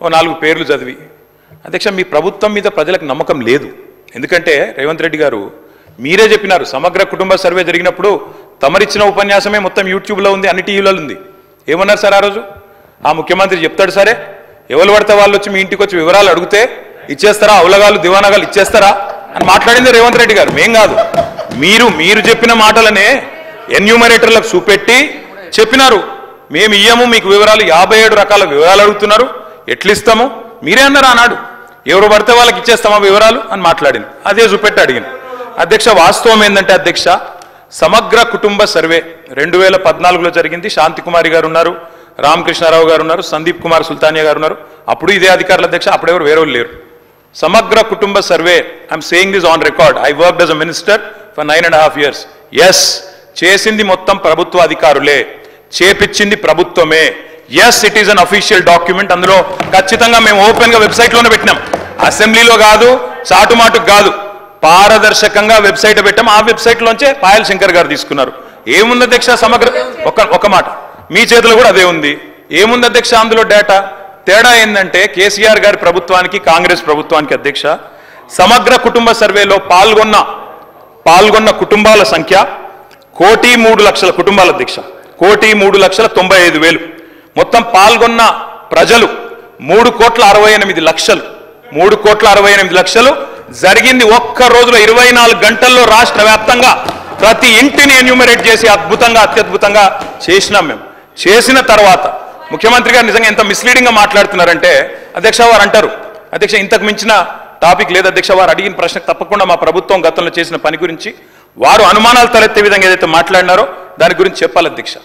ఓ 4 పేర్లు చదివి అధ్యక్ష మీ ప్రభుత్వం మీద ప్రజలకు నమ్మకం లేదు. ఎందుకంటే రేవంత్ రెడ్డి గారు మీరే చెప్పినారు సమగ్ర కుటుంబ సర్వే జరిగినప్పుడు తమరిచ్చిన ఉపన్యాసమే మొత్తం యూట్యూబ్లో ఉంది, అన్ని టీవీలలో ఉంది. ఏమన్నారు సార్ ఆ రోజు? ఆ ముఖ్యమంత్రి చెప్తాడు సరే, ఎవరు పడితే వాళ్ళు వచ్చి మీ ఇంటికి వచ్చి వివరాలు అడిగితే ఇచ్చేస్తారా, అవలగాలు దివానాగాలు ఇచ్చేస్తారా అని మాట్లాడింది రేవంత్ రెడ్డి గారు, మేం కాదు. మీరు చెప్పిన మాటలనే ఎన్యూమరేటర్లకు చూపెట్టి చెప్పినారు, మేము ఇయ్యము మీకు వివరాలు, 57 రకాల వివరాలు అడుగుతున్నారు, ఎట్లిస్తాము మీరే అన్నారు ఆనాడు. ఎవరు పడితే వాళ్ళకి ఇచ్చేస్తామా వివరాలు అని మాట్లాడింది, అదే చూపెట్టి అడిగింది. అధ్యక్ష వాస్తవం ఏంటంటే అధ్యక్ష సమగ్ర కుటుంబ సర్వే 2014లో జరిగింది. శాంతికుమారి గారు ఉన్నారు, రామకృష్ణారావు గారు ఉన్నారు, సందీప్ కుమార్ సుల్తానియా గారు ఉన్నారు. అప్పుడు ఇదే అధికారులు అధ్యక్ష, అప్పుడెవరు వేరే లేరు. సమగ్ర కుటుంబ survey, I'm saying this on record, I worked as a minister for 9.5 years. Yes చేసింది మొత్తం ప్రభుత్వ అధికారులే, చేపించింది ప్రభుత్వమే. Yes it is an official document. అందులో ఖచ్చితంగా మేము ఓపెన్ గా వెబ్సైట్ లోనే పెట్టినాం, అసెంబ్లీలో కాదు, చాటుమాటుకు కాదు, పారదర్శకంగా వెబ్సైట్ పెట్టాం. ఆ వెబ్సైట్ లోంచే పాయల్ శంకర్ గారు తీసుకున్నారు. ఏముంది అధ్యక్ష సమగ్ర, ఒక మాట మీ చేతిలో కూడా అదే ఉంది. ఏముంది అధ్యక్ష అందులో డేటా? తేడా ఏంటంటే కేసీఆర్ గారి ప్రభుత్వానికి కాంగ్రెస్ ప్రభుత్వానికి అధ్యక్ష సమగ్ర కుటుంబ సర్వేలో పాల్గొన్న కుటుంబాల సంఖ్య 1,03,00,000 కుటుంబాల అధ్యక్ష, 1,03,95,000. మొత్తం పాల్గొన్న ప్రజలు 3,68,00,000. 3,68,00,000 జరిగింది ఒక్క రోజులో 24 గంటల్లో రాష్ట్ర వ్యాప్తంగా ప్రతి ఇంటిని ఎన్యూమరేట్ చేసి అత్యద్భుతంగా చేసినాం. మేము చేసిన తర్వాత ముఖ్యమంత్రి గారు నిజంగా ఎంత మిస్లీడింగ్ గా మాట్లాడుతున్నారంటే అధ్యక్ష వారు అంటారు, అధ్యక్ష ఇంతకు మించిన టాపిక్ లేదు అధ్యక్ష, వారు అడిగిన ప్రశ్నకు తప్పకుండా మా ప్రభుత్వం గతంలో చేసిన పని గురించి వారు అనుమానాలు తలెత్తే విధంగా ఏదైతే మాట్లాడినారో దాని గురించి చెప్పాలి అధ్యక్ష.